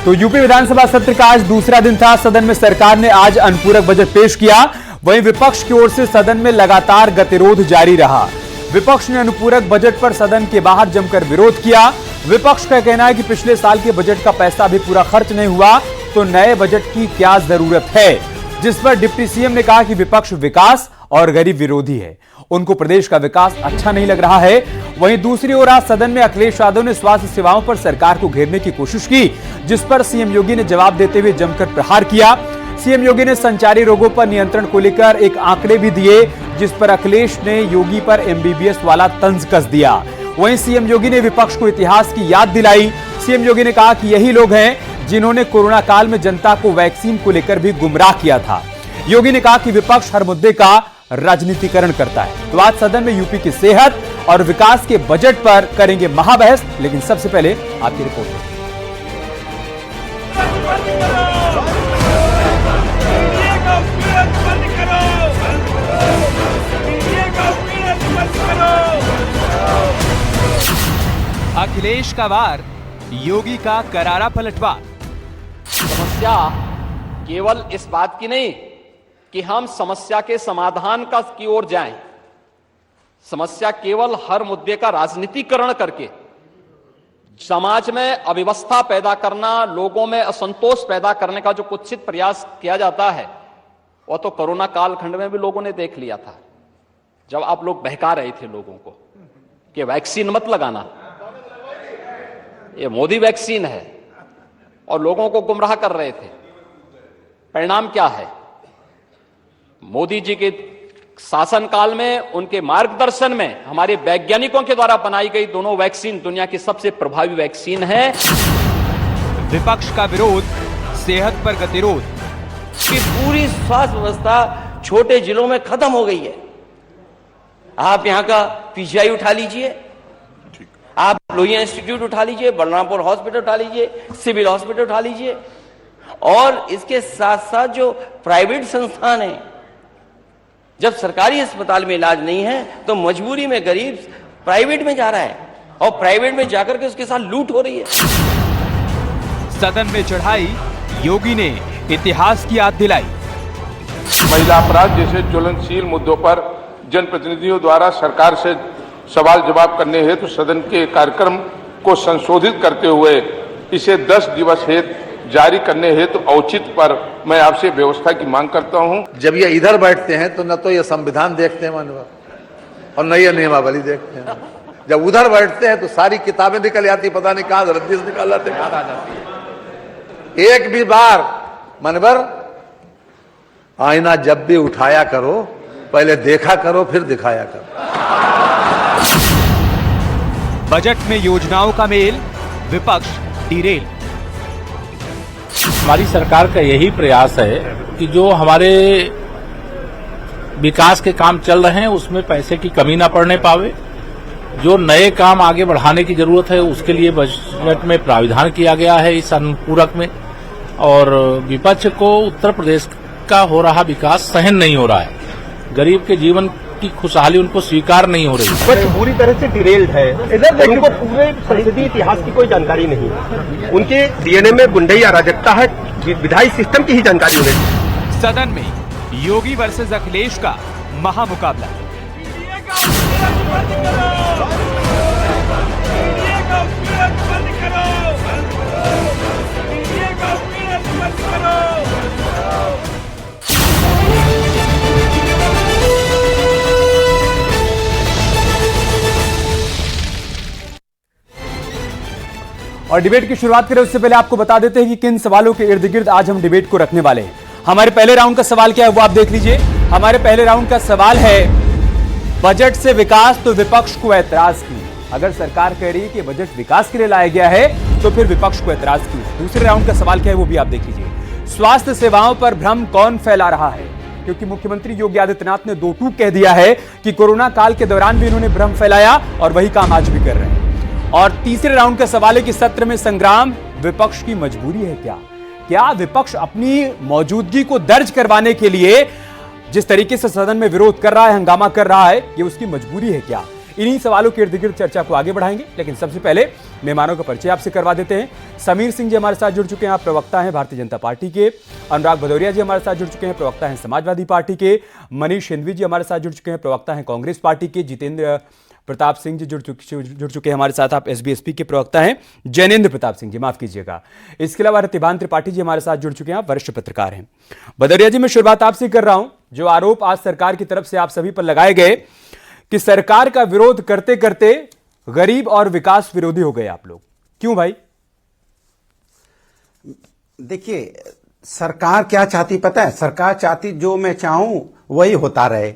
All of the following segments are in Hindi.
तो यूपी विधानसभा सत्र का आज दूसरा दिन था। सदन में सरकार ने आज अनुपूरक बजट पेश किया। वहीं विपक्ष की ओर से सदन में लगातार गतिरोध जारी रहा। विपक्ष ने अनुपूरक बजट पर सदन के बाहर जमकर विरोध किया। विपक्ष का कहना है कि पिछले साल के बजट का पैसा भी पूरा खर्च नहीं हुआ, तो नए बजट की क्या जरूरत है। जिस पर डिप्टी सीएम ने कहा कि विपक्ष विकास और गरीब विरोधी है, उनको प्रदेश का विकास अच्छा नहीं लग रहा है। वहीं दूसरी ओर आज सदन में अखिलेश यादव ने स्वास्थ्य सेवाओं पर सरकार को घेरने की कोशिश की, जिस पर सीएम योगी ने जवाब देते हुए जमकर प्रहार किया। सीएम योगी ने संचारी रोगों पर नियंत्रण को लेकर एक आंकड़े भी दिए, जिस पर अखिलेश ने योगी पर एमबीबीएस वाला तंज कस दिया। वहीं सीएम योगी ने विपक्ष को इतिहास की याद दिलाई। सीएम योगी ने कहा कि यही लोग हैं जिन्होंने कोरोना काल में जनता को वैक्सीन को लेकर भी गुमराह किया था। योगी ने कहा कि विपक्ष हर मुद्दे का राजनीतिकरण करता है। तो आज सदन में यूपी की सेहत और विकास के बजट पर करेंगे महाबहस, लेकिन सबसे पहले आपकी रिपोर्ट। अखिलेश का वार, योगी का करारा पलटवार। समस्या केवल इस बात की नहीं कि हम समस्या के समाधान की ओर जाएं। समस्या केवल हर मुद्दे का राजनीतिकरण करके समाज में अव्यवस्था पैदा करना, लोगों में असंतोष पैदा करने का जो कुत्सित प्रयास किया जाता है, वह तो कोरोना कालखंड में भी लोगों ने देख लिया था, जब आप लोग बहका रहे थे लोगों को कि वैक्सीन मत लगाना, ये मोदी वैक्सीन है, और लोगों को गुमराह कर रहे थे। परिणाम क्या है? मोदी जी के शासनकाल में, उनके मार्गदर्शन में हमारे वैज्ञानिकों के द्वारा बनाई गई दोनों वैक्सीन दुनिया की सबसे प्रभावी वैक्सीन है। विपक्ष का विरोध, सेहत पर गतिरोध। कि पूरी स्वास्थ्य व्यवस्था छोटे जिलों में खत्म हो गई है। आप यहां का पीजीआई उठा लीजिए, आप लोहिया इंस्टीट्यूट उठा लीजिए, बलरामपुर हॉस्पिटल उठा लीजिए, सिविल हॉस्पिटल उठा लीजिए, और इसके साथ साथ जो प्राइवेट संस्थान है, जब सरकारी अस्पताल में इलाज नहीं है तो मजबूरी में गरीब प्राइवेट में जा रहा है, और प्राइवेट में जाकर के उसके साथ लूट हो रही है। सदन में चढ़ाई, योगी ने इतिहास की याद दिलाई। महिला अपराध जैसे ज्वलनशील मुद्दों पर जनप्रतिनिधियों द्वारा सरकार से सवाल जवाब करने हेतु सदन के कार्यक्रम को संशोधित करते हुए इसे 10 दिवस हेतु जारी करने हेतु औचित्य पर मैं आपसे व्यवस्था की मांग करता हूं। जब ये इधर बैठते हैं तो न तो ये संविधान देखते हैं मानव, और न ये नियमावली देखते हैं। जब उधर बैठते हैं तो सारी किताबें निकल जाती, पता नहीं कहां रद्दी से निकाल लाते, याद आ जाती है। एक भी बार मनवर आईना जब भी उठाया करो, पहले देखा करो फिर दिखाया करो। बजट में योजनाओं का मेल, विपक्ष डिरेल। हमारी सरकार का यही प्रयास है कि जो हमारे विकास के काम चल रहे हैं उसमें पैसे की कमी ना पड़ने पावे। जो नए काम आगे बढ़ाने की जरूरत है उसके लिए बजट में प्राविधान किया गया है इस अनुपूरक में। और विपक्ष को उत्तर प्रदेश का हो रहा विकास सहन नहीं हो रहा है। गरीब के जीवन की खुशहाली उनको स्वीकार नहीं हो रही। बट पूरी तरह से डिरेल्ड है। उनको पूरे संसदीय इतिहास की कोई जानकारी नहीं है। उनके डीएनए में गुंडई अराजकता है, विधायी सिस्टम की ही जानकारी उन्हें। सदन में योगी वर्सेस अखिलेश का महामुकाबला। और डिबेट की शुरुआत करें उससे पहले आपको बता देते हैं कि किन सवालों के इर्द गिर्द आज हम डिबेट को रखने वाले हैं। हमारे पहले राउंड का सवाल क्या है वो आप देख लीजिए। हमारे पहले राउंड का सवाल है, बजट से विकास तो विपक्ष को ऐतराज की। अगर सरकार कह रही है कि बजट विकास के लिए लाया गया है तो फिर विपक्ष को ऐतराज की। दूसरे राउंड का सवाल क्या है वो भी आप देख लीजिए। स्वास्थ्य सेवाओं पर भ्रम कौन फैला रहा है, क्योंकि मुख्यमंत्री योगी आदित्यनाथ ने दो टूक कह दिया है कि कोरोना काल के दौरान भी इन्होंने भ्रम फैलाया और वही काम आज भी कर रहे हैं। और तीसरे राउंड का सवाल है कि सत्र में संग्राम विपक्ष की मजबूरी है क्या? क्या विपक्ष अपनी मौजूदगी को दर्ज करवाने के लिए जिस तरीके से सदन में विरोध कर रहा है, हंगामा कर रहा है, ये उसकी मजबूरी है क्या? इन्हीं सवालों के इर्द गिर्द चर्चा को आगे बढ़ाएंगे, लेकिन सबसे पहले मेहमानों का परिचय आपसे करवा देते हैं। समीर सिंह जी हमारे साथ जुड़ चुके हैं, आप प्रवक्ता हैं भारतीय जनता पार्टी के। अनुराग भदौरिया जी हमारे साथ जुड़ चुके हैं, प्रवक्ता हैं समाजवादी पार्टी के। मनीष हिंदवी जी हमारे साथ जुड़ चुके हैं, प्रवक्ता हैं कांग्रेस पार्टी के। जितेंद्र प्रताप सिंह जी जुड़ चुके हैं हमारे साथ, आप एसबीएसपी के प्रवक्ता हैं। जैनेन्द्र प्रताप सिंह जी, माफ कीजिएगा। इसके अलावा रतिभान त्रिपाठी जी हमारे साथ जुड़ चुके हैं, आप वरिष्ठ पत्रकार हैं। भदौरिया जी, मैं शुरुआत आपसे कर रहा हूं। जो आरोप आज सरकार की तरफ से आप सभी पर लगाए गए कि सरकार का विरोध करते करते गरीब और विकास विरोधी हो गए आप लोग, क्यों भाई? देखिए, सरकार क्या चाहती पता है? सरकार चाहती जो मैं चाहूं वही होता रहे।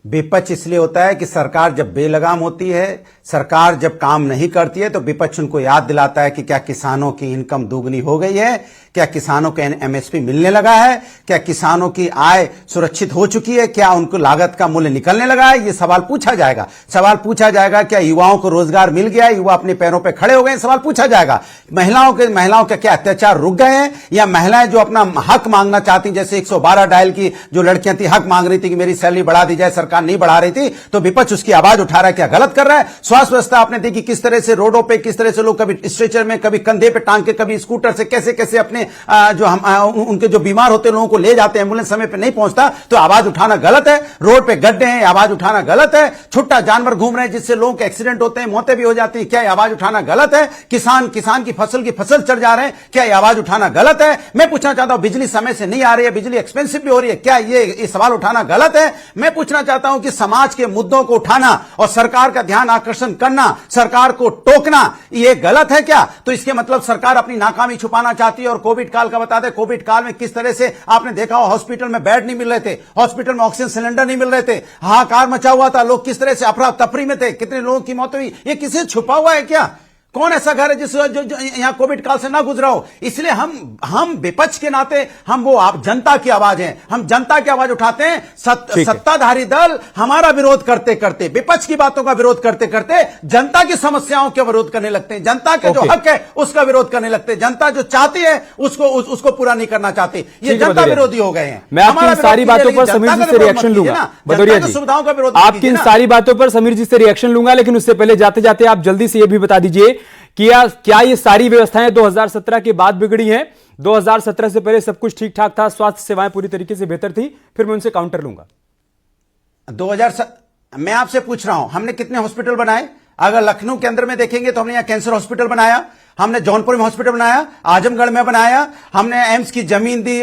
विपक्ष इसलिए होता है कि सरकार जब बेलगाम होती है, सरकार जब काम नहीं करती है, तो विपक्ष उनको याद दिलाता है कि क्या किसानों की इनकम दोगुनी हो गई है, क्या किसानों को एमएसपी मिलने लगा है, क्या किसानों की आय सुरक्षित हो चुकी है, क्या उनको लागत का मूल्य निकलने लगा है। ये सवाल पूछा जाएगा। सवाल पूछा जाएगा क्या युवाओं को रोजगार मिल गया, युवा अपने पैरों पर खड़े हो गए, सवाल पूछा जाएगा। महिलाओं के क्या अत्याचार रुक गए हैं, या महिलाएं जो अपना हक मांगना चाहती, जैसे 112 डायल की जो लड़कियां थी, हक मांग रही थी कि मेरी सैलरी बढ़ा दी जाए, सरकार नहीं बढ़ा रही थी, तो विपक्ष उसकी आवाज उठा रहा है, क्या गलत कर रहा है। स्वास्थ्य व्यवस्था आपने देखी किस तरह से रोडों पे, किस तरह से लोग कभी स्ट्रेचर में, कभी कंधे पे टांग के, कभी स्कूटर से कैसे कैसे अपने जो हम उनके जो बीमार होते लोगों को ले जाते हैं, एम्बुलेंस समय पे नहीं पहुंचता, तो आवाज उठाना गलत है। रोड पे गड्ढे हैं, आवाज उठाना गलत है। छुट्टा जानवर घूम रहे हैं जिससे लोगों के एक्सीडेंट होते हैं, मौतें भी हो जाती है, क्या आवाज उठाना गलत है। किसान की फसल चढ़ जा रहे हैं, क्या आवाज उठाना गलत है। मैं पूछना चाहता हूं, बिजली समय से नहीं आ रही है, बिजली एक्सपेंसिव भी हो रही है, क्या ये सवाल उठाना गलत है। मैं पूछना चाहता हूं कि समाज के मुद्दों को उठाना और सरकार का ध्यान आकर्षण करना, सरकार को टोकना, ये गलत है क्या? तो इसके मतलब सरकार अपनी नाकामी छुपाना चाहती है। और कोविड काल का बता दें, कोविड काल में किस तरह से आपने देखा हो, हॉस्पिटल में बेड नहीं मिल रहे थे, हॉस्पिटल में ऑक्सीजन सिलेंडर नहीं मिल रहे थे, हाहाकार मचा हुआ था, लोग किस तरह से अफरा तफरी में थे, कितने लोगों की मौत हुई, ये किसी छुपा हुआ है क्या? कौन ऐसा घर है जिस जो यहां कोविड काल से ना गुजरा हो? इसलिए हम विपक्ष के नाते हम वो आप जनता की आवाज हैं, हम जनता की आवाज उठाते हैं। सत्ताधारी दल हमारा विरोध करते करते, विपक्ष की बातों का विरोध करते करते जनता की समस्याओं का विरोध करने लगते हैं, जनता के जो हक है उसका विरोध करने लगते हैं। जनता जो चाहती है उसको पूरा नहीं करना चाहती। ये जनता विरोधी हो गए हैं। मैं आपकी इन सारी बातों पर समीर जी से रिएक्शन लूंगा, भदौरिया जी, सुविधाओं का विरोध आपकी इन सारी बातों पर समीर जी से रिएक्शन लूंगा, लेकिन उससे पहले जाते जाते आप जल्दी से यह भी बता दीजिए कि क्या ये सारी व्यवस्थाएं 2017 के बाद बिगड़ी हैं? 2017 से पहले सब कुछ ठीक ठाक था, स्वास्थ्य सेवाएं पूरी तरीके से बेहतर थी? फिर मैं उनसे काउंटर लूंगा। मैं आपसे पूछ रहा हूं, हमने कितने हॉस्पिटल बनाए? अगर लखनऊ के अंदर में देखेंगे तो हमने यहां कैंसर हॉस्पिटल बनाया, हमने जौनपुर में हॉस्पिटल बनाया, आजमगढ़ में बनाया, हमने एम्स की जमीन दी,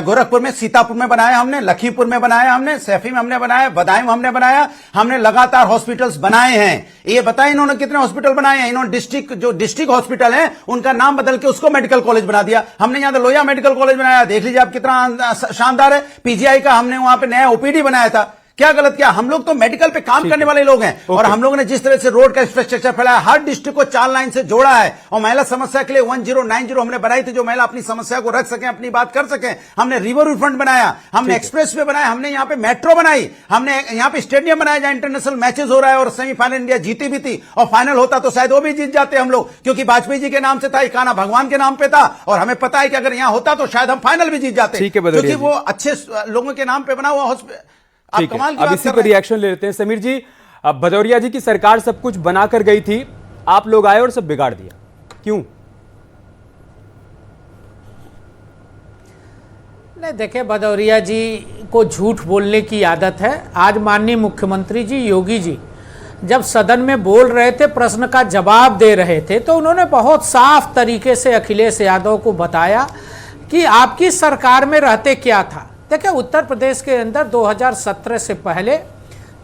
गोरखपुर में, सीतापुर में बनाया, हमने लखीमपुर में बनाया, हमने सैफी में हमने बनाया, बदायूं में हमने बनाया, हमने लगातार हॉस्पिटल्स बनाए हैं। ये बताएं इन्होंने कितने हॉस्पिटल बनाए हैं? इन्होंने डिस्ट्रिक्ट हॉस्पिटल है उनका नाम बदल के उसको मेडिकल कॉलेज बना दिया। हमने यहां लोहिया मेडिकल कॉलेज बनाया, देख लीजिए आप कितना शानदार है। पीजीआई का हमने वहां पे नया ओपीडी बनाया था। क्या गलत किया? हम लोग तो मेडिकल पे काम करने वाले लोग हैं। और हम लोगों ने जिस तरह से रोड का इंफ्रास्ट्रक्चर फैलाया, हर डिस्ट्रिक्ट को 4 लाइन से जोड़ा है, और महिला समस्या के लिए 1090 हमने बनाई थी, जो महिला अपनी समस्या को रख सकें, अपनी बात कर सकें। हमने रिवर फ्रंट बनाया, हमने एक्सप्रेस वे बनाया, हमने यहाँ पे मेट्रो बनाई, हमने यहाँ पे स्टेडियम बनाया जहां इंटरनेशनल मैचेस हो रहा है, और सेमीफाइनल इंडिया जीती भी थी, और फाइनल होता तो शायद वो भी जीत जाते हम लोग, क्योंकि वाजपेयी जी के नाम से था, इकाना भगवान के नाम पे था, और हमें पता है कि अगर यहाँ होता तो शायद हम फाइनल भी जीत जाते, क्योंकि वो अच्छे लोगों के नाम पे बना हुआ हॉस्पिटल। ठीक है, अब इसी पर रिएक्शन ले लेते हैं। समीर जी, अब भदौरिया जी की सरकार सब कुछ बनाकर गई थी, आप लोग आए और सब बिगाड़ दिया, क्यों? नहीं, देखे, भदौरिया जी को झूठ बोलने की आदत है। आज माननीय मुख्यमंत्री जी योगी जी जब सदन में बोल रहे थे, प्रश्न का जवाब दे रहे थे, तो उन्होंने बहुत साफ तरीके से अखिलेश यादव को बताया कि आपकी सरकार में रहते क्या था। देखिए, उत्तर प्रदेश के अंदर 2017 से पहले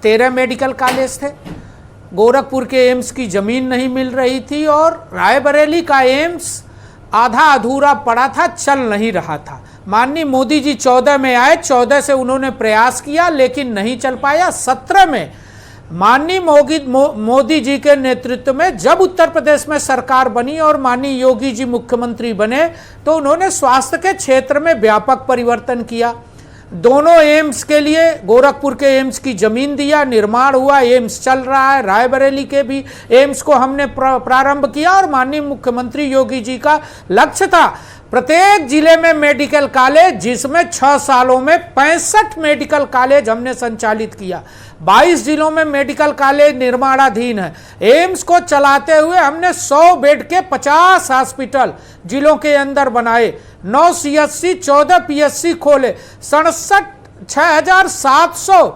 13 मेडिकल कॉलेज थे, गोरखपुर के एम्स की ज़मीन नहीं मिल रही थी, और रायबरेली का एम्स आधा अधूरा पड़ा था, चल नहीं रहा था। माननीय मोदी जी 14 में आए, 14 से उन्होंने प्रयास किया लेकिन नहीं चल पाया। 17 में माननीय मोदी जी के नेतृत्व में जब उत्तर प्रदेश में सरकार बनी और माननीय योगी जी मुख्यमंत्री बने, तो उन्होंने स्वास्थ्य के क्षेत्र में व्यापक परिवर्तन किया। दोनों एम्स के लिए गोरखपुर के एम्स की जमीन दिया, निर्माण हुआ, एम्स चल रहा है। रायबरेली के भी एम्स को हमने प्रारंभ किया, और माननीय मुख्यमंत्री योगी जी का लक्ष्य था प्रत्येक जिले में मेडिकल कॉलेज, जिसमें 6 सालों में 65 मेडिकल कॉलेज हमने संचालित किया। 22 जिलों में मेडिकल कॉलेज निर्माणाधीन है। एम्स को चलाते हुए हमने 100 बेड के 50 हॉस्पिटल जिलों के अंदर बनाए, 9 CHC 14 PSC खोले, 67,700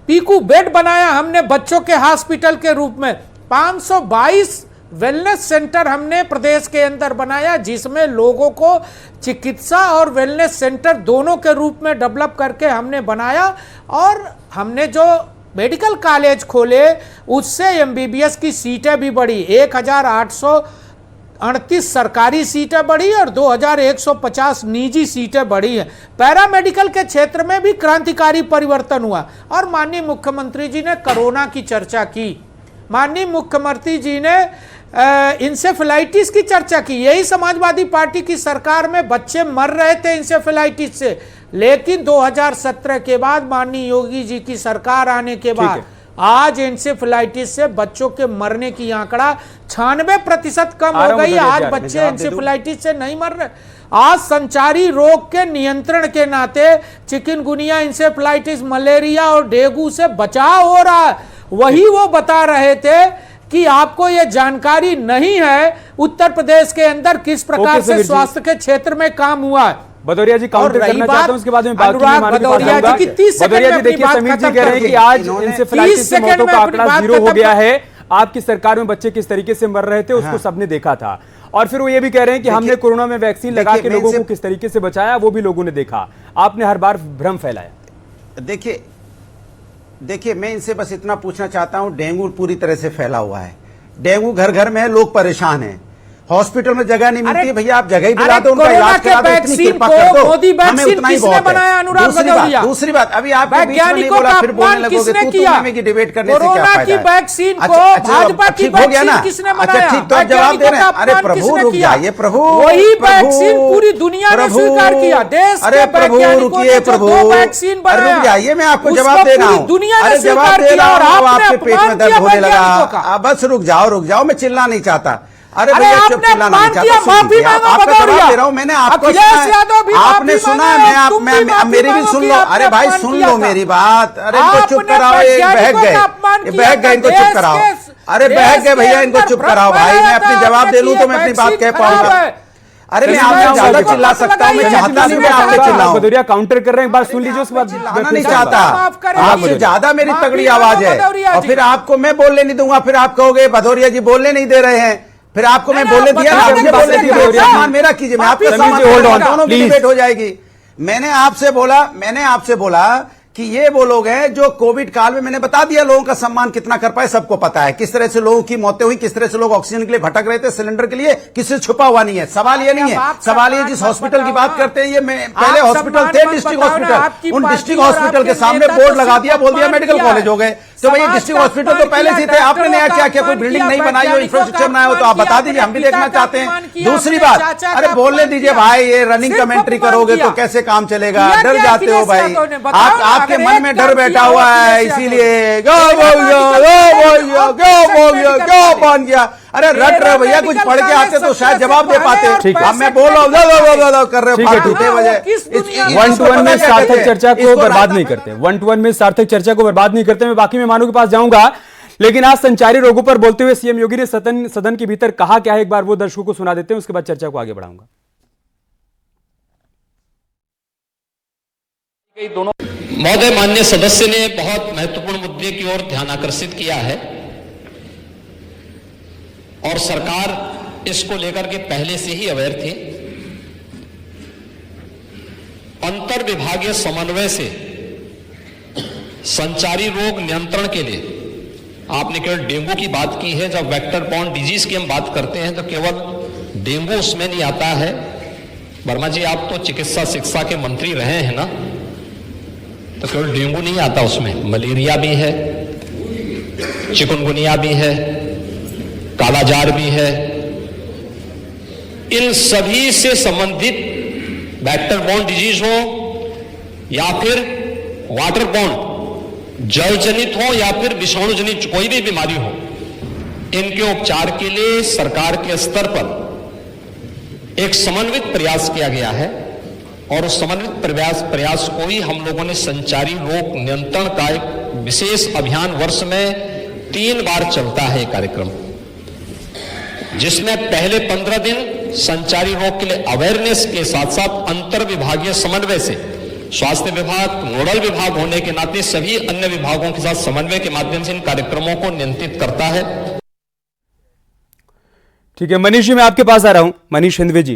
पीकू बेड बनाया हमने बच्चों के हॉस्पिटल के रूप में। 522 वेलनेस सेंटर हमने प्रदेश के अंदर बनाया, जिसमें लोगों को चिकित्सा और वेलनेस सेंटर दोनों के रूप में डेवलप करके हमने बनाया। और हमने जो मेडिकल कॉलेज खोले उससे MBBS की सीटें भी बढ़ी, 1838 सरकारी सीटें बढ़ी और 2150 निजी सीटें बढ़ी हैं। पैरामेडिकल के क्षेत्र में भी क्रांतिकारी परिवर्तन हुआ। और माननीय मुख्यमंत्री जी ने कोरोना की चर्चा की, माननीय मुख्यमंत्री जी ने इंसेफेलाइटिस की चर्चा की। यही समाजवादी पार्टी की सरकार में बच्चे मर रहे थे इंसेफेलाइटिस से, लेकिन 2017 के बाद माननीय योगी जी की सरकार आने के बाद आज इंसेफेलाइटिस से बच्चों के मरने की आंकड़ा 96% कम हो गई। आज बच्चे इंसेफेलाइटिस से नहीं मर रहे। आज संचारी रोग के नियंत्रण के नाते चिकनगुनिया, इंसेफेलाइटिस, मलेरिया और डेंगू से बचाव हो रहा है। वही वो बता रहे थे कि आपको ये जानकारी नहीं है उत्तर प्रदेश के अंदर किस प्रकार से स्वास्थ्य के क्षेत्र में काम हुआ है। भदौरिया जी काउंटर करना चाहता हूं, उसके बाद में बाकी भदौरिया जी की 30 सेकंड भदौरिया जी देखिए, समीर जी कह रहे हैं कि आज इंसेफेलाइटिस से मौतों का आंकड़ा 0 हो गया है। आपकी सरकार में बच्चे किस तरीके से मर रहे थे उसको सबने देखा था। और फिर वो ये भी कह रहे हैं कि हमने कोरोना में वैक्सीन लगा के लोगों को किस तरीके से बचाया वो भी लोगों ने देखा। आपने हर बार भ्रम फैलाया। देखिए मैं इनसे बस इतना पूछना चाहता हूं, डेंगू पूरी तरह से फैला हुआ है, डेंगू घर घर में है, लोग परेशान हैं, हॉस्पिटल में जगह नहीं मिलती है। भैया आप जगह ही दिला दो, उनका इलाज करा दो, इतनी कृपा कर दो, हमें उतना ही बहुत है। दूसरी बात अभी आप वैज्ञानिकों का अपमान किसने किया? डिबेट करने से क्या कोरोना फायदा की है? वैक्सीन को भाजपा की वैक्सीन किसने बनाया? ठीक तो जवाब दे रहे हैं। अरे प्रभु रुक जाइए, प्रभु वही वैक्सीन पूरी दुनिया ने स्वीकार किया। देश अरे प्रभु रुकिए, प्रभु वैक्सीन रुक जाइए, मैं आपको जवाब दे रहा हूँ। दुनिया ने जवाब दे रहा हूँ, आपके पेट में दर्द होने लगा। बस रुक जाओ, मैं चिल्ला नहीं चाहता। अरे आपने अपमान किया, माफी मांगो भदौरिया। मैंने आपको आपने सुना है, मैं मेरी भी सुन लो। अरे भाई सुन लो मेरी बात। अरे इनको चुप कराओ, ये बहक गए, इनको चुप कराओ। अरे बहक गए भैया, इनको चुप कराओ भाई। मैं अपनी जवाब दे लूं तो मैं अपनी बात कह पाऊंगा। अरे मैं आपसे ज्यादा चिल्ला सकता हूँ, मैं चाहता नहीं मैं आपसे चिल्लाऊं। भदौरिया काउंटर कर रहे हैं, एक बार सुन लीजिए, उसके बाद चिल्लाना नहीं चाहता। आपसे ज्यादा मेरी तगड़ी आवाज है और फिर आपको मैं बोलने नहीं दूंगा। फिर आप कहोगे भदौरिया जी बोलने नहीं दे रहे हैं, फिर आपको मैं बोलने दिया ना, मुझे बोलने दिया। सम्मान मेरा कीजिए, मैं आपका सम्मान दोनों की डिबेट हो जाएगी। मैंने आपसे बोला कि ये वो लोग हैं जो कोविड काल में, मैंने बता दिया लोगों का सम्मान कितना कर पाए, सबको पता है किस तरह से लोगों की मौतें हुई, किस तरह से लोग ऑक्सीजन के लिए भटक रहे थे, सिलेंडर के लिए, किसी से छुपा हुआ नहीं है। सवाल ये नहीं है, सवाल ये जिस हॉस्पिटल की बात करते हैं, ये पहले हॉस्पिटल थे डिस्ट्रिक्ट हॉस्पिटल, उन डिस्ट्रिक्ट हॉस्पिटल के सामने बोर्ड लगा दिया, बोल दिया मेडिकल कॉलेज हो गए। तो भैया डिस्ट्रिक्ट हॉस्पिटल तो पहले से थे, आपने नया क्या किया? कोई बिल्डिंग नहीं बनाई हो, इंफ्रास्ट्रक्चर बनाया हो तो आप बता दीजिए, हम भी देखना चाहते हैं। दूसरी बात, अरे बोलने दीजिए भाई, ये रनिंग कमेंट्री करोगे तो कैसे काम चलेगा? डर जाते हो भाई, आपके मन में डर बैठा हुआ है, इसीलिए क्या बन गया। अरे रट रहे भैया, कुछ पढ़ के आते तो शायद जवाब दे पाते। अब मैं बोल रहा हूँ कर रहे हो। 1-to-1 में सार्थक चर्चा को बर्बाद नहीं करते, 1-to-1 में सार्थक चर्चा को बर्बाद नहीं करते। मैं बाकी मेहमानों के पास जाऊंगा, लेकिन आज संचारी रोगों पर बोलते हुए सीएम योगी ने सदन के भीतर कहा क्या है, एक बार वो दर्शकों को सुना देते हैं, उसके बाद चर्चा को आगे बढ़ाऊंगा। दोनों महोदय, माननीय सदस्य ने बहुत महत्वपूर्ण मुद्दे की ओर ध्यान आकर्षित किया है और सरकार इसको लेकर के पहले से ही अवेयर थी। अंतर विभागीय समन्वय से संचारी रोग नियंत्रण के लिए, आपने केवल डेंगू की बात की है, जब वेक्टर बॉर्न डिजीज की हम बात करते हैं तो केवल डेंगू उसमें नहीं आता है। वर्मा जी, आप तो चिकित्सा शिक्षा के मंत्री रहे हैं ना, तो केवल डेंगू नहीं आता उसमें, मलेरिया भी है, चिकनगुनिया भी है, कालाजार भी है। इन सभी से संबंधित वेक्टर बॉर्न डिजीज हो या फिर वाटर बॉर्न, जल जनित हो या फिर विषाणु जनित कोई भी बीमारी हो, इनके उपचार के लिए सरकार के स्तर पर एक समन्वित प्रयास किया गया है और उस समन्वित प्रयास को ही हम लोगों ने संचारी रोग नियंत्रण का एक विशेष अभियान वर्ष में 3 बार चलता है ये कार्यक्रम, जिसमें पहले 15 दिन संचारी रोग के लिए अवेयरनेस के साथ साथ अंतर विभागीय समन्वय से स्वास्थ्य विभाग नोडल विभाग होने के नाते सभी अन्य विभागों के साथ समन्वय के माध्यम से इन कार्यक्रमों को नियंत्रित करता है। ठीक है मनीष जी, मैं आपके पास आ रहा हूं। मनीष हिंदवे जी,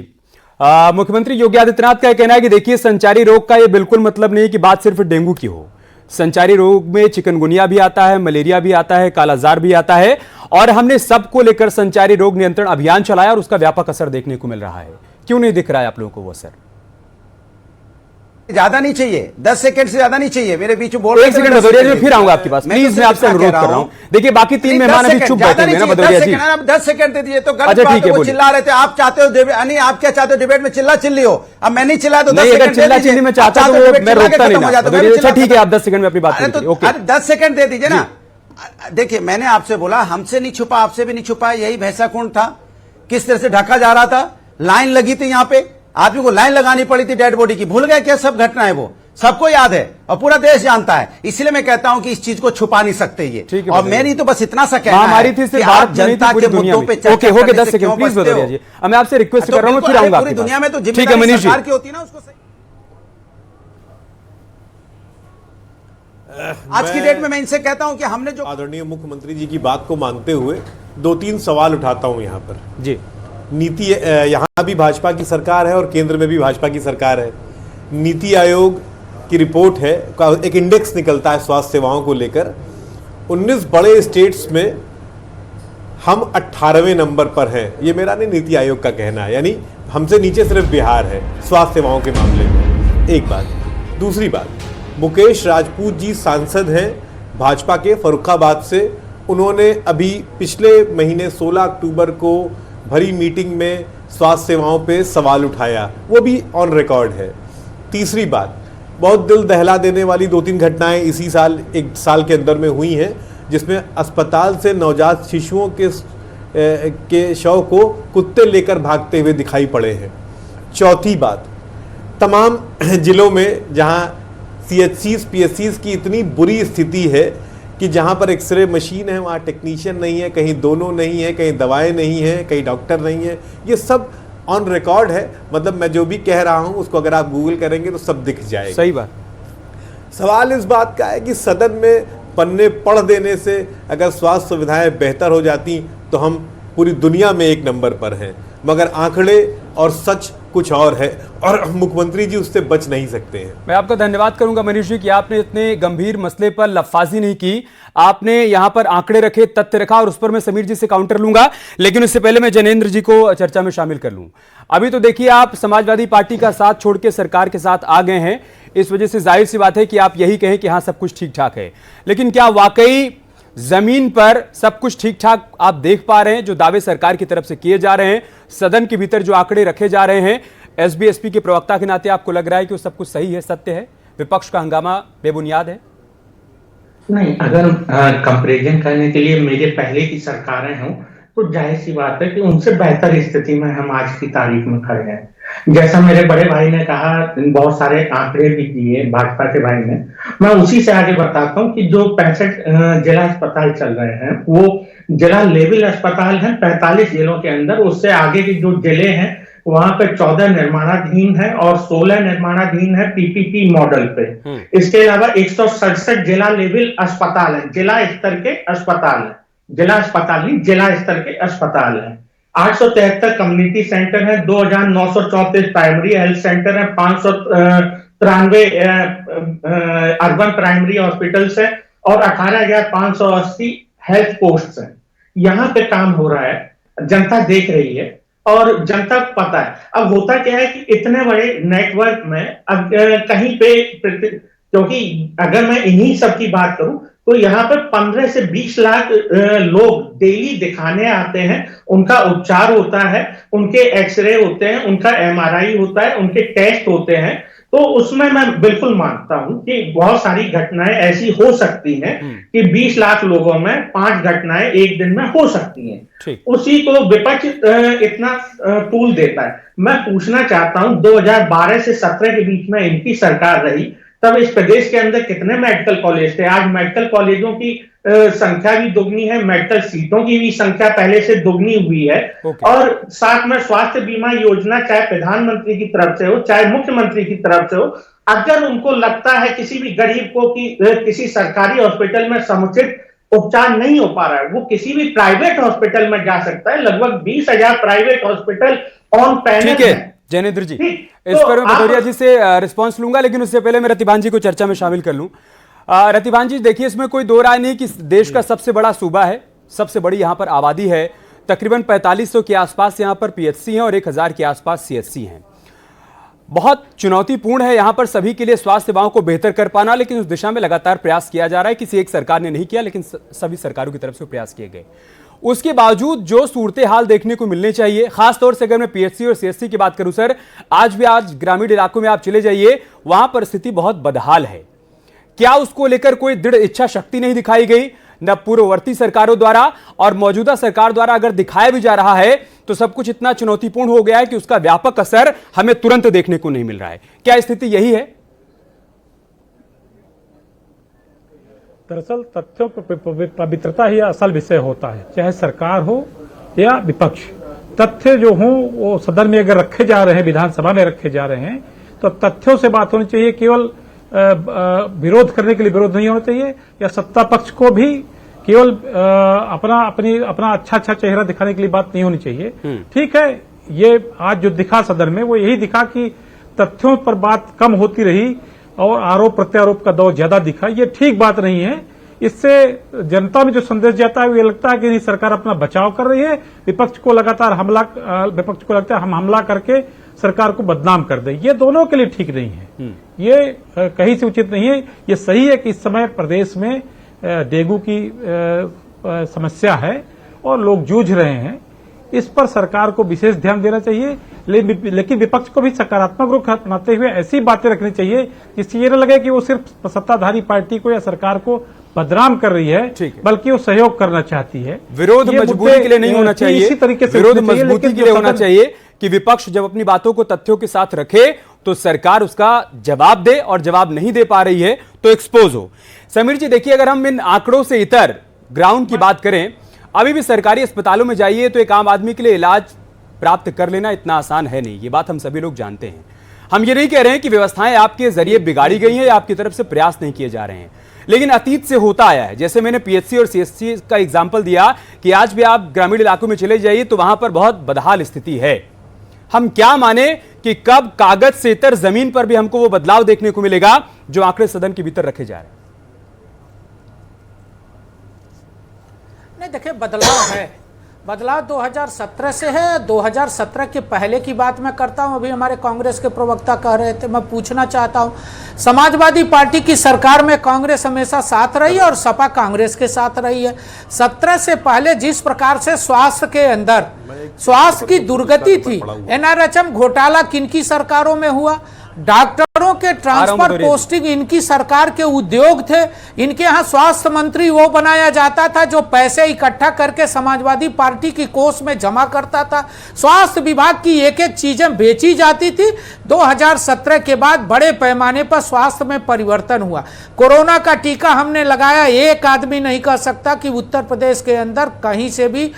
मुख्यमंत्री योगी आदित्यनाथ का कहना है कि देखिए संचारी रोग का ये बिल्कुल मतलब नहीं कि बात सिर्फ डेंगू की हो। संचारी रोग में चिकनगुनिया भी आता है, मलेरिया भी आता है, कालाजार भी आता है और हमने सबको लेकर संचारी रोग नियंत्रण अभियान चलाया और उसका व्यापक असर देखने को मिल रहा है। क्यों नहीं दिख रहा है आप लोगों को वो असर? ज्यादा नहीं चाहिए, 10 सेकंड से ज्यादा नहीं चाहिए। मेरे बीच बोल 1 सेकंड भदौरिया जी, मैं फिर आऊंगा आपके पास। प्लीज मैं आपसे अनुरोध कर रहा हूं। देखिए बाकी 3 मेहमान अभी चुप बैठे हुए हैं ना भदौरिया जी। आप 10 सेकंड दे दीजिए तो अच्छा ठीक है, चिल्ला रहे थे। आप चाहते हो नहीं, आप क्या चाहते हो डिबेट में चिल्ला चिल्ली हो? अब मैं नहीं चिल्ला तो 10 सेकंड चिल्ला चिल्ली में चाहता तो मैं रोकता नहीं। अच्छा ठीक है, आप 10 सेकंड में अपनी बात कीजिए। ओके 10 सेकंड दे दीजिए ना। देखिए मैंने आपसे बोला, हमसे नहीं छुपा, आपसे भी नहीं छुपा, यही भैंसा कुंड था। किस तरह से ढका जा रहा था, लाइन लगी थी यहाँ पे, आदमी को लाइन लगानी पड़ी थी डेड बॉडी की। भूल गए क्या सब घटनाएं? वो सबको याद है और पूरा देश जानता है। इसलिए मैं कहता हूं कि इस चीज को छुपा नहीं सकते ये। और मेरी तो बस इतना सा कहना है कि आप जनता के मुद्दों पे चर्चा करने से 10 सेकंड प्लीज भदौरिया जी, मैं आपसे रिक्वेस्ट कर रहा हूं, फिर आऊंगा। पूरी दुनिया में तो ठीक है मनीष जी, सरकार की होती है ना, उसको सही। आज की डेट में मैं इनसे कहता हूं कि हमने जो आदरणीय मुख्यमंत्री जी की बात को मानते हुए 2-3 सवाल उठाता हूं यहां पर जी। नीति, यहां भी भाजपा की सरकार है और केंद्र में भी भाजपा की सरकार है। नीति आयोग की रिपोर्ट है, एक इंडेक्स निकलता है स्वास्थ्य सेवाओं को लेकर। 19 बड़े स्टेट्स में हम 18वें नंबर पर हैं। ये मेरा नहीं, नीति आयोग का कहना है। यानी हमसे नीचे सिर्फ बिहार है स्वास्थ्य सेवाओं के मामले में। एक बात। दूसरी बात, मुकेश राजपूत जी सांसद हैं भाजपा के फर्रुखाबाद से। उन्होंने अभी पिछले महीने 16 अक्टूबर को भरी मीटिंग में स्वास्थ्य सेवाओं पे सवाल उठाया, वो भी ऑन रिकॉर्ड है। तीसरी बात, बहुत दिल दहला देने वाली 2-3 घटनाएं इसी साल, 1 साल के अंदर में हुई हैं, जिसमें अस्पताल से नवजात शिशुओं के शव को कुत्ते लेकर भागते हुए दिखाई पड़े हैं। चौथी बात, तमाम जिलों में जहां CHCs, PSCs की इतनी बुरी स्थिति है कि जहां पर एक्सरे मशीन है वहां टेक्नीशियन नहीं है, कहीं दोनों नहीं है, कहीं दवाएं नहीं है, कहीं डॉक्टर नहीं है। ये सब ऑन रिकॉर्ड है। मतलब मैं जो भी कह रहा हूं उसको अगर आप गूगल करेंगे तो सब दिख जाएगा। सही बात। सवाल इस बात का है कि सदन में पन्ने पढ़ देने से अगर स्वास्थ्य सुविधाएं बेहतर हो जाती तो हम पूरी दुनिया में 1 नंबर पर हैं, मगर आंकड़े और सच कुछ और है और मुख्यमंत्री जी उससे बच नहीं सकते हैं। मैं आपका धन्यवाद करूंगा मनीष जी कि आपने इतने गंभीर मसले पर लफाजी नहीं की, आपने यहां पर आंकड़े रखे, तथ्य रखा और उस पर मैं समीर जी से काउंटर लूंगा। लेकिन उससे पहले मैं जनेंद्र जी को चर्चा में शामिल कर लूं। अभी तो देखिए आप समाजवादी पार्टी का साथ छोड़ के सरकार के साथ आ गए हैं, इस वजह से जाहिर सी बात है कि आप यही कहें कि हाँ सब कुछ ठीक ठाक है। लेकिन क्या वाकई जमीन पर सब कुछ ठीक ठाक आप देख पा रहे हैं? जो दावे सरकार की तरफ से किए जा रहे हैं, सदन के भीतर जो आंकड़े रखे जा रहे हैं, SBSP के प्रवक्ता के नाते आपको लग रहा है कि वो सब कुछ सही है, सत्य है, विपक्ष का हंगामा बेबुनियाद है? नहीं, अगर कंपैरिजन करने के लिए मेरे पहले की सरकारें हों तो जाहिर सी बात है कि उनसे बेहतर स्थिति में हम आज की तारीख में खड़े हैं। जैसा मेरे बड़े भाई ने कहा, बहुत सारे आंकड़े भी दिए भाजपा के भाई ने, मैं उसी से आगे बताता हूं कि जो 65 जिला अस्पताल चल रहे हैं वो जिला लेवल अस्पताल हैं 45 जिलों के अंदर। उससे आगे की जो जिले हैं वहां पे 14 निर्माणाधीन है और 16 निर्माणाधीन है PPP मॉडल पे। इसके अलावा 167 जिला लेवल अस्पताल है, जिला स्तर के अस्पताल है, जिला अस्पताल नहीं, जिला स्तर के अस्पताल है। 873 कम्युनिटी सेंटर है, 2934 प्राइमरी हेल्थ सेंटर है, 593 अर्बन प्राइमरी हॉस्पिटल्स है और 18,580 हेल्थ पोस्ट है। यहाँ पे काम हो रहा है, जनता देख रही है और जनता को पता है। अब होता क्या है कि इतने बड़े नेटवर्क में अब कहीं पे, क्योंकि अगर मैं इन्हीं सब की बात करूं तो यहाँ पर 15 से 20 लाख लोग डेली दिखाने आते हैं, उनका उपचार होता है, उनके एक्सरे होते हैं, उनका MRI होता है, उनके टेस्ट होते हैं। तो उसमें मैं बिल्कुल मानता हूं कि बहुत सारी घटनाएं ऐसी हो सकती हैं कि 20 लाख लोगों में 5 घटनाएं एक दिन में हो सकती हैं। उसी को विपक्ष इतना तूल देता है। मैं पूछना चाहता हूं 2012 से 17 के बीच में इनकी सरकार रही, तब इस प्रदेश के अंदर कितने मेडिकल कॉलेज थे? आज मेडिकल कॉलेजों की संख्या भी दुगनी है, मेडिकल सीटों की भी संख्या पहले से दुगनी हुई है। और साथ में स्वास्थ्य बीमा योजना चाहे प्रधानमंत्री की तरफ से हो चाहे मुख्यमंत्री की तरफ से हो, अगर उनको लगता है किसी भी गरीब को कि किसी सरकारी हॉस्पिटल में समुचित उपचार नहीं हो पा रहा है, वो किसी भी प्राइवेट हॉस्पिटल में जा सकता है। लगभग 20,000 प्राइवेट हॉस्पिटल ऑन पैनल है। जैनेन्द्र जी, इस पर मैं भदौरिया जी से रिस्पांस लूंगा, लेकिन उससे पहले मैं रतिभान जी को चर्चा में शामिल कर लूं। रतिभान जी, देखिए, इसमें कोई दो राय नहीं कि देश का सबसे बड़ा सूबा है, सबसे बड़ी यहां पर आबादी है, तकरीबन 4500 के आसपास यहां पर पीएचसी हैं और 1000 के आसपास सीएचसी हैं। बहुत चुनौतीपूर्ण है यहां पर सभी के लिए स्वास्थ्य सेवाओं को बेहतर कर पाना, लेकिन उस दिशा में लगातार प्रयास किया जा रहा है। किसी एक सरकार ने नहीं किया, लेकिन सभी सरकारों की तरफ से प्रयास किए गए। उसके बावजूद जो सूरत हाल देखने को मिलने चाहिए, खासतौर से अगर मैं पीएचसी और सीएचसी की बात करूं सर, आज ग्रामीण इलाकों में आप चले जाइए, वहां पर स्थिति बहुत बदहाल है। क्या उसको लेकर कोई दृढ़ इच्छा शक्ति नहीं दिखाई गई, न पूर्ववर्ती सरकारों द्वारा और मौजूदा सरकार द्वारा अगर दिखाया भी जा रहा है तो सब कुछ इतना चुनौतीपूर्ण हो गया है कि उसका व्यापक असर हमें तुरंत देखने को नहीं मिल रहा है। क्या स्थिति यही है? दरअसल तथ्यों की पवित्रता ही असल विषय होता है, चाहे सरकार हो या विपक्ष। तथ्य जो हों वो सदन में अगर रखे जा रहे हैं, विधानसभा में रखे जा रहे हैं, तो तथ्यों से बात होनी चाहिए। केवल विरोध करने के लिए विरोध नहीं होना चाहिए, या सत्ता पक्ष को भी केवल अपना अच्छा चेहरा दिखाने के लिए बात नहीं होनी चाहिए। ठीक है, ये आज जो दिखा सदन में वो यही दिखा कि तथ्यों पर बात कम होती रही और आरोप प्रत्यारोप का दौर ज्यादा दिखा। ये ठीक बात नहीं है। इससे जनता में जो संदेश जाता है वो ये लगता है कि नहीं, सरकार अपना बचाव कर रही है, विपक्ष को लगता है हम हमला करके सरकार को बदनाम कर दे। ये दोनों के लिए ठीक नहीं है, ये कहीं से उचित नहीं है। ये सही है कि इस समय प्रदेश में डेंगू की समस्या है और लोग जूझ रहे हैं, इस पर सरकार को विशेष ध्यान देना चाहिए। लेकिन विपक्ष को भी सकारात्मक रुख अपनाते हुए ऐसी बातें रखनी चाहिए जिससे ये न लगे कि वो सिर्फ सत्ताधारी पार्टी को या सरकार को बदनाम कर रही है, बल्कि वो सहयोग करना चाहती है। विरोध मजबूरी के लिए नहीं होना चाहिए, इसी तरीके से विरोध मजबूती के लिए होना चाहिए कि विपक्ष जब अपनी बातों को तथ्यों के साथ रखे तो सरकार उसका जवाब दे, और जवाब नहीं दे पा रही है तो एक्सपोज हो। समीर जी, देखिए, अगर हम इन आंकड़ों से इतर ग्राउंड की बात करें, अभी भी सरकारी अस्पतालों में जाइए तो एक आम आदमी के लिए इलाज प्राप्त कर लेना इतना आसान है नहीं। ये बात हम सभी लोग जानते हैं। हम ये नहीं कह रहे हैं कि व्यवस्थाएं आपके जरिए बिगाड़ी गई हैं या आपकी तरफ से प्रयास नहीं किए जा रहे हैं, लेकिन अतीत से होता आया है। जैसे मैंने पीएचसी और सीएचसी का एग्जाम्पल दिया कि आज भी आप ग्रामीण इलाकों में चले जाइए तो वहां पर बहुत बदहाल स्थिति है। हम क्या माने कि कब कागज से इतर जमीन पर भी हमको वो बदलाव देखने को मिलेगा जो आंकड़े सदन के भीतर रखे जा रहे हैं? नहीं, देखिए, बदलाव है। बदलाव 2017 से है। 2017 के पहले की बात मैं करता हूं। अभी हमारे कांग्रेस के प्रवक्ता कह रहे थे, मैं पूछना चाहता हूं, समाजवादी पार्टी की सरकार में कांग्रेस हमेशा साथ रही है और सपा कांग्रेस के साथ रही है। 17 से पहले जिस प्रकार से स्वास्थ्य के अंदर स्वास्थ्य की दुर्गति थी, एनआरएचएम घोटाला किनकी सरकारों में हुआ, डॉक्टरों के ट्रांसफर पोस्टिंग इनकी सरकार के उद्योग थे। इनके यहाँ स्वास्थ्य मंत्री वो बनाया जाता था जो पैसे इकट्ठा करके समाजवादी पार्टी की कोष में जमा करता था। स्वास्थ्य विभाग की एक एक चीजें बेची जाती थी। 2017 के बाद बड़े पैमाने पर स्वास्थ्य में परिवर्तन हुआ। कोरोना का टीका हमने लगाया, एक आदमी नहीं कह सकता कि उत्तर प्रदेश के अंदर कहीं से भी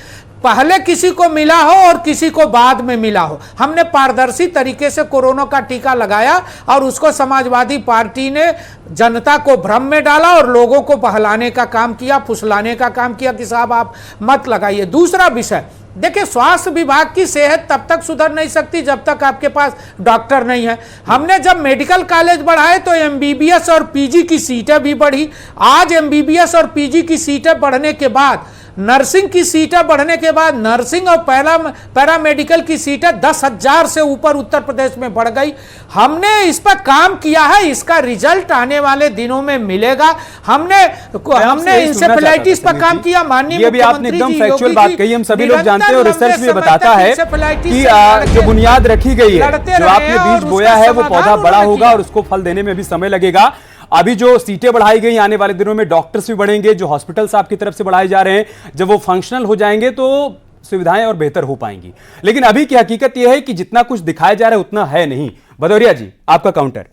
पहले किसी को मिला हो और किसी को बाद में मिला हो। हमने पारदर्शी तरीके से कोरोना का टीका लगाया और उसको समाजवादी पार्टी ने जनता को भ्रम में डाला और लोगों को बहलाने का काम किया, फुसलाने का काम किया कि साहब आप मत लगाइए। दूसरा विषय, देखिए, स्वास्थ्य विभाग की सेहत तब तक सुधर नहीं सकती जब तक आपके पास डॉक्टर नहीं है। हमने जब मेडिकल कॉलेज बढ़ाए तो एमबीबीएस और पीजी की सीटें भी बढ़ी। आज एमबीबीएस और पीजी की सीटें बढ़ने के बाद नर्सिंग की सीटें बढ़ने के बाद नर्सिंग और पैरामेडिकल की सीटें 10,000 से ऊपर उत्तर प्रदेश में बढ़ गई। हमने इस पर काम किया है, इसका रिजल्ट आने वाले दिनों में मिलेगा। हमने इंसेफेलाइटिस पर काम किया। माननीय ये भी आपने एकदम फैक्चुअल बात कही, हम सभी लोग जानते हैं और रिसर्च भी बताता है कि जो बुनियाद रखी गई है, जो आपने बीज बोया है वो पौधा बड़ा होगा और उसको फल देने में भी समय लगेगा। अभी जो सीटें बढ़ाई गई, आने वाले दिनों में डॉक्टर्स भी बढ़ेंगे, जो हॉस्पिटल्स आपकी तरफ से बढ़ाए जा रहे हैं, जब वो फंक्शनल हो जाएंगे तो सुविधाएं और बेहतर हो पाएंगी। लेकिन अभी की हकीकत यह है कि जितना कुछ दिखाया जा रहा है उतना है नहीं। भदौरिया जी, आपका काउंटर।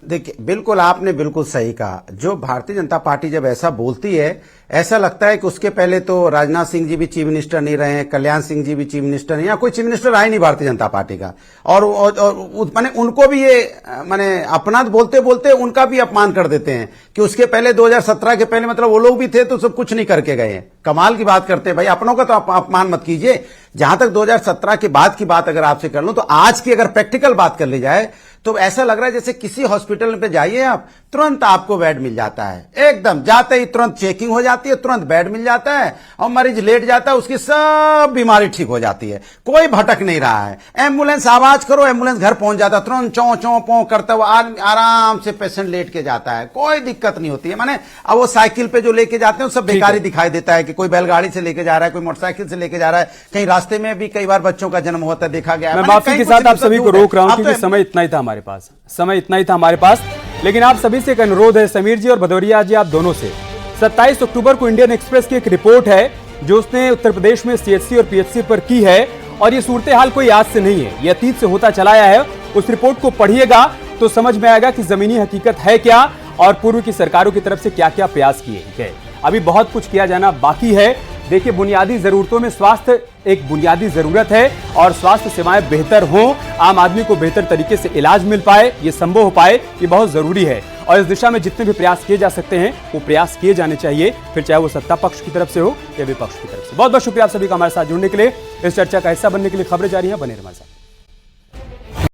देखिए, बिल्कुल आपने बिल्कुल सही कहा। जो भारतीय जनता पार्टी जब ऐसा बोलती है, ऐसा लगता है कि उसके पहले तो राजनाथ सिंह जी भी चीफ मिनिस्टर नहीं रहे, कल्याण सिंह जी भी चीफ मिनिस्टर नहीं, या कोई चीफ मिनिस्टर आया नहीं भारतीय जनता पार्टी का। और माने उनको भी ये माने अपना बोलते बोलते उनका भी अपमान कर देते हैं कि उसके पहले 2017 के पहले मतलब वो लोग भी थे तो सब कुछ नहीं करके गए हैं। कमाल की बात करते हैं भाई, अपनों का तो अपमान मत कीजिए। जहां तक 2017 के बाद की बात अगर आपसे कर लूं तो आज की अगर प्रैक्टिकल बात कर ली जाए तो ऐसा लग रहा है जैसे किसी हॉस्पिटल पे जाइए आप, तुरंत आपको बेड मिल जाता है, एकदम जाते ही तुरंत चेकिंग हो जाती है, तुरंत बेड मिल जाता है और मरीज लेट जाता है, उसकी सब बीमारी ठीक हो जाती है, कोई भटक नहीं रहा है। एम्बुलेंस आवाज करो, एम्बुलेंस घर पहुंच जाता है, तुरंत चौं चौं पौ करता हुआ आराम से पेशेंट लेट के जाता है, कोई दिक्कत नहीं होती है। माने अब वो साइकिल पे जो लेके जाते हैं सब बेकारी दिखाई देता है कि कोई बैलगाड़ी से लेके जा रहा है, कोई मोटरसाइकिल से लेके जा रहा है, कहीं रास्ते में भी कई बार बच्चों का जन्म होता है, देखा गया। मैं माफी के साथ आप सभी को रोक रहा हूं क्योंकि समय इतना ही था हमारे पास, समय इतना ही था हमारे पास। लेकिन आप सभी से एक अनुरोध है, समीर जी और भदौरिया जी, आप दोनों से। 27 अक्टूबर को इंडियन एक्सप्रेस की एक रिपोर्ट है जो उसने उत्तर प्रदेश में सीएचसी और पीएचसी पर की है, और ये सूरत हाल कोई आज से नहीं है, ये अतीत से होता चला आया है। उस रिपोर्ट को पढ़िएगा तो समझ में आएगा कि जमीनी हकीकत है क्या और पूर्व की सरकारों की तरफ से क्या क्या प्रयास किए गए। अभी बहुत कुछ किया जाना बाकी है। देखिए, बुनियादी जरूरतों में स्वास्थ्य एक बुनियादी जरूरत है और स्वास्थ्य सेवाएं बेहतर हों, आम आदमी को बेहतर तरीके से इलाज मिल पाए, ये संभव हो पाए, ये बहुत जरूरी है। और इस दिशा में जितने भी प्रयास किए जा सकते हैं वो प्रयास किए जाने चाहिए, फिर चाहे वो सत्ता पक्ष की तरफ से हो या विपक्ष की तरफ से। बहुत बहुत शुक्रिया आप सभी का हमारे साथ जुड़ने के लिए, इस चर्चा का हिस्सा बनने के लिए। खबरें जारी हैं, बने रहिए हमारे साथ।